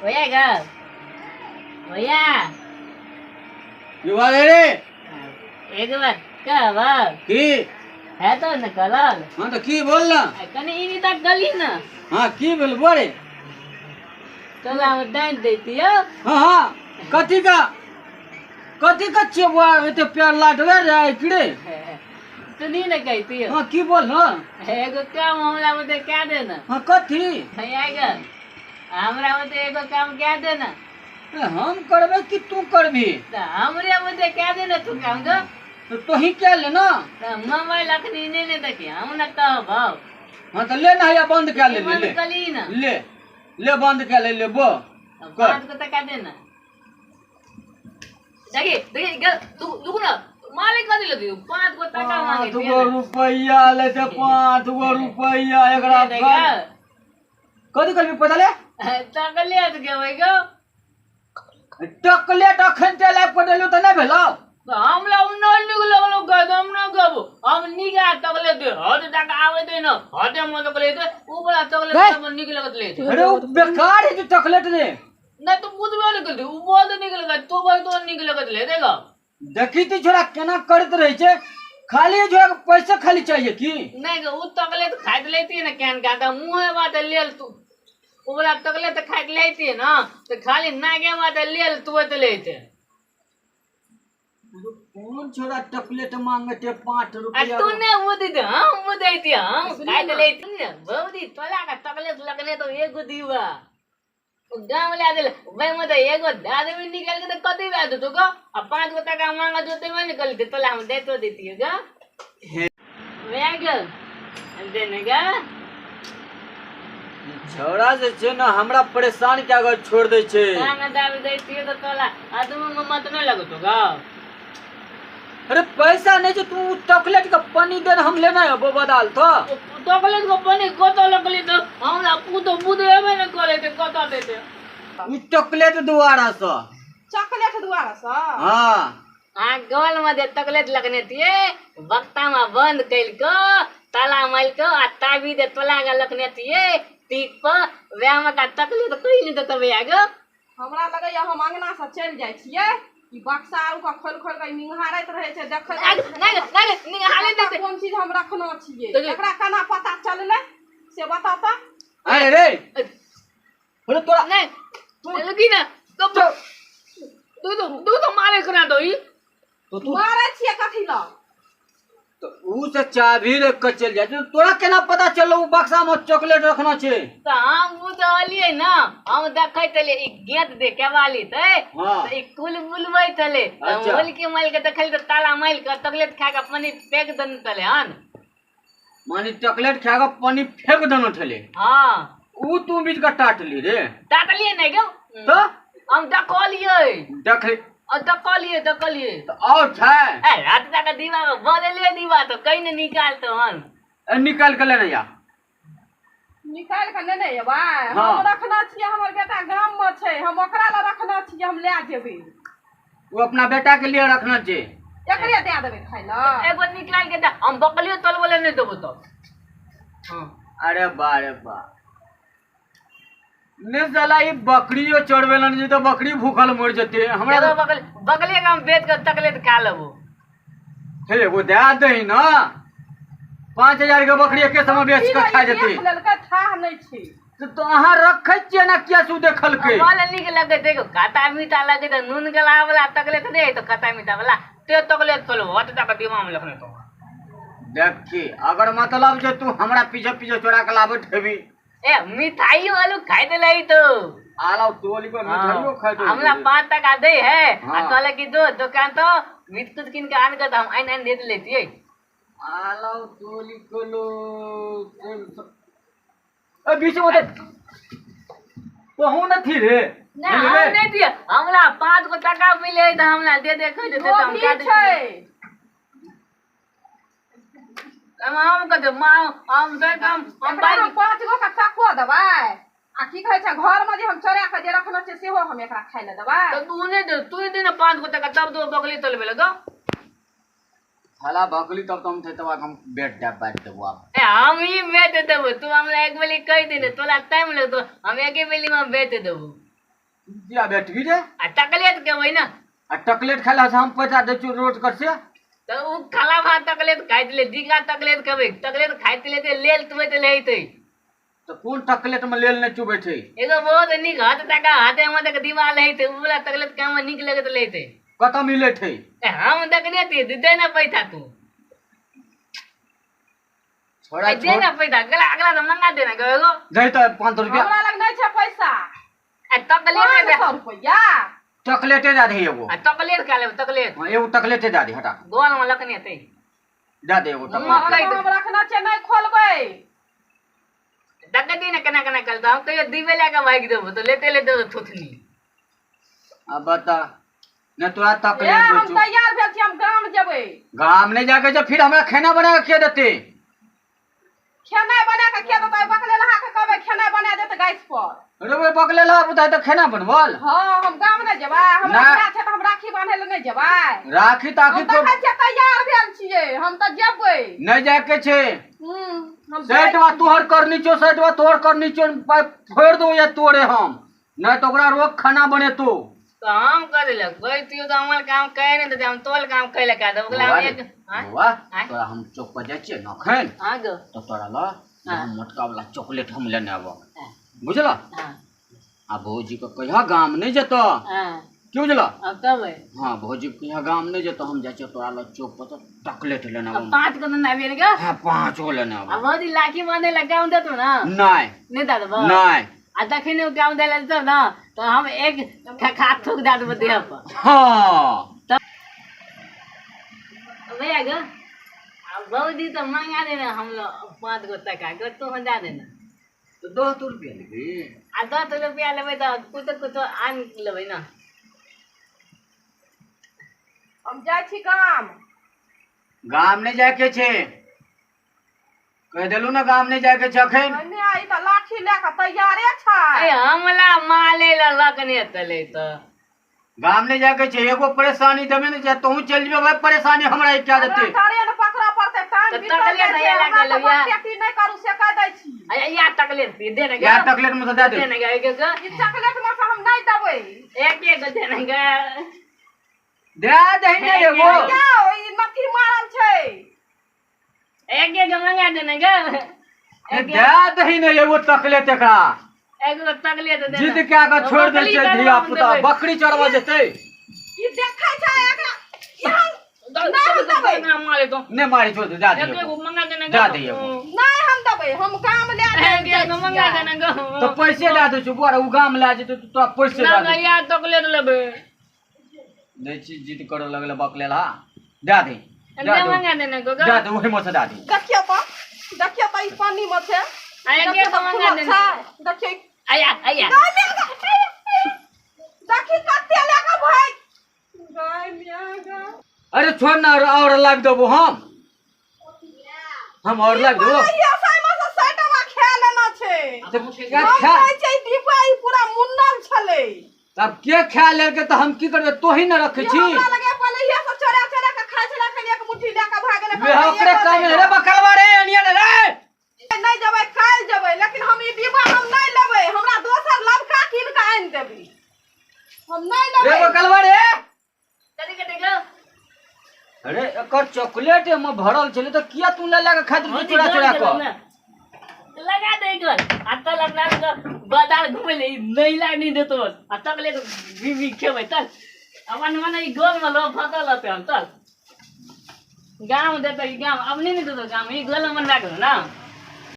भैया घर भैया युवा रे एक बार क्या बात की है तो न कलल हाँ तो की बोल ना कने इनी तक गली ना हाँ की बोल बोले चला हम डांट देती हो हाँ हाँ कथी का चेबुआ एते प्यार लाटवे रे किड़े तू नहीं न कहती हो हाँ की बोल ना एगो काम हमरा मते क्या देना हाँ कथी भैया घर हमरा मते एगो काम क्या देना हम करबे कि तू करबी तो हमरे मते क्या देना तू काम दो तो तोही क्या लेना तो मोबाइल अखनी नहीं ले देखी हम न कह भाव हाँ तो ले ना या बंद क्या ले बंद ले कली ना ले ले बंद क्या ले बो अब पाँच को टका देना देखिए देखिए गल तू ना मालिक का दिल दियो 5 को टका मांगे 5 गो रुपया ले ते 5 गो रुपया एकरा कथी करबी पता ले चॉकलेट के होय गो चॉकलेट अखन ते लाइक पड़लो त नै भेलो तो हमला उन्नल निकल लगलो गदम ना गबो हम निगा चॉकलेट दे हद टका आवे दे न हदे म चॉकलेट ऊ बड़ा चॉकलेट सब निकल लगत ले अरे वो बेकार है जो चॉकलेट रे ना तो बुझबे निकल दे ऊ बोल दे निकल गत तो बोल तो निकल लगत ले देगा देखी ती छोरा केना करत रही छे खाली छोरा के पैसा खाली चाहिए की नहीं ऊ चॉकलेट खाइ लेती है ना कैन का मुंह बात लेल तू ऊ बड़ा चॉकलेट खाइ लेती है ना तो खाली नागे बात लेल तू तो लेते कौन छोरा चॉकलेट मांगते 5 रुपया तूने वो दी दे हम वो देती हम खाइ लेती है बहुदी तोला का चॉकलेट लगने तो एगो दीवा गाँव ले आदे भाई मत एगो दादे में निकल के तो कति बात तो को अब 5 को टका मांगा जोते में निकल के तोला हम दे तो देती है गा वेगल देने गा छोरा जे छे ना हमरा परेशान क्या कर छोड़ दे छे ना दाबी देती है तो तोला आदमी में मत न लगो तो गा अरे पैसा नहीं जो तू चॉकलेट का पानी दे हम लेना है वो बदल तो चॉकलेट को पानी कोतो लगली तो हमरा पूतो बुदे में न करे ते कोतो देते उ चॉकलेट दुआरा से चॉकलेट द्वारा सा हां गोल में दे चॉकलेट लगने थिए बक्ता में बंद कैल को ताला माइल को आ ताबी दे तोला का लगने थिए टीक पर व्याम का चॉकलेट कोई नहीं देता भैया गो हमरा लगे हम अंगना से चल जाय छियै ई बक्सा आउ का खोल खोल के निंघारैत रहे छै देखे नहीं निहाले देते कौन चीज हम रखना छियै एकरा केना पता चलले से बता त अरे रे अरे तोरा नहीं तू लगी ना तू तो मारे करा दो ई तो तू मारै छियै कथि ल तो ऊ से चाबी ले के चल जा तोरा केना पता चलो ऊ बक्सा में चॉकलेट रखना छे तो हम वो तो अलिए ना हम देखै तले ई गेट दे के वाली थे हां तो ई कुल बुलबै तले बोल के माइल के देखल तो ताला माइल के चॉकलेट खा के पानी फेंक दन तले हन माने चॉकलेट खा के पानी फेंक देना ठले हां ऊ तू बीच का टाट ली रे तातलिए नहीं गो तो हम देखलिए देख और देखलिए तो और छै ए रात तक दीवा में बदले दीवा तो कहीं न निकाल तो हन निकाल के लेना या निकाल के लेने ये भाई हाँ। हम रखना छियै हमर बेटा गाम में छै हम ओकरा ल रखना छियै हम ले जेबै वो अपना बेटा के लिए रखना चाहिए एकरे दे देबै खाइ ल एगो निकाल के दे हम बकलियो तल बोले नहीं देबो तो हां अरे बा ने साला ये बकरियो चढ़वेलन जी तो बकरी भूखल मर जते हमरा तो बकले का हम बेच कर चॉकलेट खा लेबो हे वो दे दे ना 5000 के बकरी के समय बेच के खा जते ललका था नहीं छी तो अहां रखै छियै ना किया सु देखल के वाला निक लगे देखो खाता मीठा लगे तो नून गला वाला चॉकलेट दे तो खाता मीठा वाला ते चॉकलेट चलो हट तक दिमाग में लखने तो देखी अगर मतलब जे तू हमरा पीछे पीछे चोरा के लाबे ठेबी ए मिठाई वालू खाई दे लाई तो आला तोली को मिठाइयो खाइ दे हमरा 5 टका दे है हाँ। आ कहले कि दो दुकान तो मीठ कुछ किन के आन के हम आइन दे लेती है आला तोली को लो ए बीच में तो हूं न थी रे ना हम नहीं दिया हमरा 5 को टका मिले तो हमरा दे कह देते तो हम क्या दे हम कह दे हम दे हम 5 गो का चक्को देबै आ की कहै छै घर में जे हम चोरा के जे रखना छै सेहो हम एकरा खाइ ले देबै तो तू ने दे तू दे ना 5 को टका तब दो बगली तलबे लगा हला भकली तब तुम थे तब हम बेट दे बैठ देबो आप ए हम ही बेच देबो तू हमरा एक बेली कह दे तोला टाइम लग तो हम एक बेली में बेच देबो क्या बेटवी रे आ चॉकलेट के वही ना आ चॉकलेट खाला से हम पैसा दे छु रोज कर से तो उ खाला भात चॉकलेट खाइ दिले दिगा चॉकलेट कबे चॉकलेट खाइ दिले ते लेल तुबे ते लेते तो कौन चॉकलेट में लेल ने चुबे छे एगो बहुत निक हाथ तका हाथे में तक दीवार लेते उला चॉकलेट काम निक लगे तो लेते कत मिले थे ए हम देखने ती दे ना पैसा तू छोड़ा दे ना पैसा अगला अगला तो मंगा देना गयो दे तो 500 रुपया हमरा लग नहीं छै पैसा ए चॉकलेट दे 500 रुपया चॉकलेटे दे दे एगो आ चॉकलेट खा ले चॉकलेट हाँ, एगो चॉकलेटे दे दे हटा गोल में लकने ते दे दे एगो मक्का चॉकलेट ही हम रखना छै नहीं खोलबै डकती ना कना कल हम कहियो दीवे लेके भाग देबो तो लेते लेते तो थुथनी अब बता न तोरा ए चॉकलेट हम बेचू तैयार भेल छी हम गाम जेबै गाम नहीं जाके जब फिर हमरा खाना बना के देते खेनाइ बना के के देतै बकले लहा के कहबै खेनाइ बना देतै गैस पर अरे भाई पकले ला बुझाई तो खाना बनवल हाँ हम गाम नहीं जेबै हमरा ना। बियाह छै त हम राखी बांधे ले नहीं जेबै राखी ताखी हम तो देखै छियै तैयार भेल छियै हम त जेबै नहीं जाके छे हम सेटवा तोहर कर नीचो सेटवा तोहर कर नीचो फोड़ दो या तोड़े हम नहीं तो ओकरा रोक खाना बने तो हम कर देलक कोई तू तो हमर काम कहे नहीं देते हम तोल काम कैले का दे ओकला हम एक हां वाह तोरा हम चौक पर जाय छियै नखन हां गो तो तोरा ला हाँ। मोटका वाला चॉकलेट हम लेने आबो बुझला हां आ भौजी को कहिया गाम नहीं जेतो हां क्यों बुझला अब तब हाँ भौजी को कहिया गाम नहीं जेतो हम जाय छियै तोरा ला चौक पर तो चॉकलेट लेने अब आबो 5 को ना बेर गो हां 5 गो लेने आबो अब बहुत लाठी बांधे लगा दे तो ना नहीं नहीं दादा बा नहीं आ दखने काम दे ले तो ना तो हम एक खा थूक दे दे देह पर हाँ भैया गो अब बहुत दी तो मांगा देना हम लोग 5 गो टका गो तो हम दे देना तो 10 रुपया लेबी आ 10 रुपया लेबै तो कुछ आन लेबै ना हम जाइ छी गाम गाम नहीं जाके छे कह देलू ना गाम नहीं जाके छे अखन नहीं आई त लाठी लेके तैयारे छै ए हमला माले लकने तले तो गाम नहीं जाके छे एगो परेशानी देबे नहीं चाहे तू चल जेबे भाई परेशानी हमरा क्या देते तारे न पकड़ा पड़ते टाइम तो बीतल तकले जाइ नहीं छै, लगा हमरा लिया। तऽ बच्चे की नहीं करू से कह दै छी अरे या चॉकलेट दे ना यार चॉकलेट में से दे दे दे ना के ई चॉकलेट में से हम नहीं देबै एक दे ना के दे दे ने एगो क्या ई नथी मारल छै एक मंगा दे ना के दे दे ने एगो चॉकलेट एकरा एक चॉकलेट दे जिद क्या का छोड़ दे छै धिया पुता बकरी चढ़वा जेते ई देखै छै एकरा यहाँ ना मारे तो ने मारी छोड़ दे जा दे एक एगो। मंगा दे ना जा दे एगो। नहीं हम देबै हम काम ले एक मंगा दे ना तो पैसे दे दे छु बुआर उ गाम ले जेते तो तोरा पैसे ना दे दे या चॉकलेट लेबे दे छी जिद करे लगले बकले ला दे दे दे मंगा दे ना दे दे ओही में से दे दे देखियो त ई पानी में छै एक मंगा दे ना देखियो आया आया देखी कते लेके भाई गाय मियागा अरे छोड़ ना और लाग देबो हम और लाग देबो ये साइमा से साइटवा खेल लेना छै तो क्या हम खा कहै छै दीपाई पूरा मुन्नल छले तब के खा ले के तो हम की करबे तो ही न रखे छी हमरा लगे पहले ये सब चोरा चोरा के खाइ छला खाली एक मुट्ठी लेके भागे ले वे ओकरे काम रे बकलवा रे अनिया रे नहीं जेबै काल जेबै लेकिन हम ई डिब्बा हम नहीं लेबै हमरा दोसर लबका कीन के आनि देबै हम नहीं रे लेबै बकलवा रे कदी कदी गो अरे एकर चॉकलेट में भरल छले तो किया तू ले के खा दे चोरा चोरा के लगा दे गल आता लगना तो बाजार घूमे ले नहीं लाग नहीं देतो आ चॉकलेट भी खेबै तल अपन मन ई गोल में लो फटल होते हम तल गांव देतो ई गांव अब नहीं देतो गांव ई गोल में राखो ना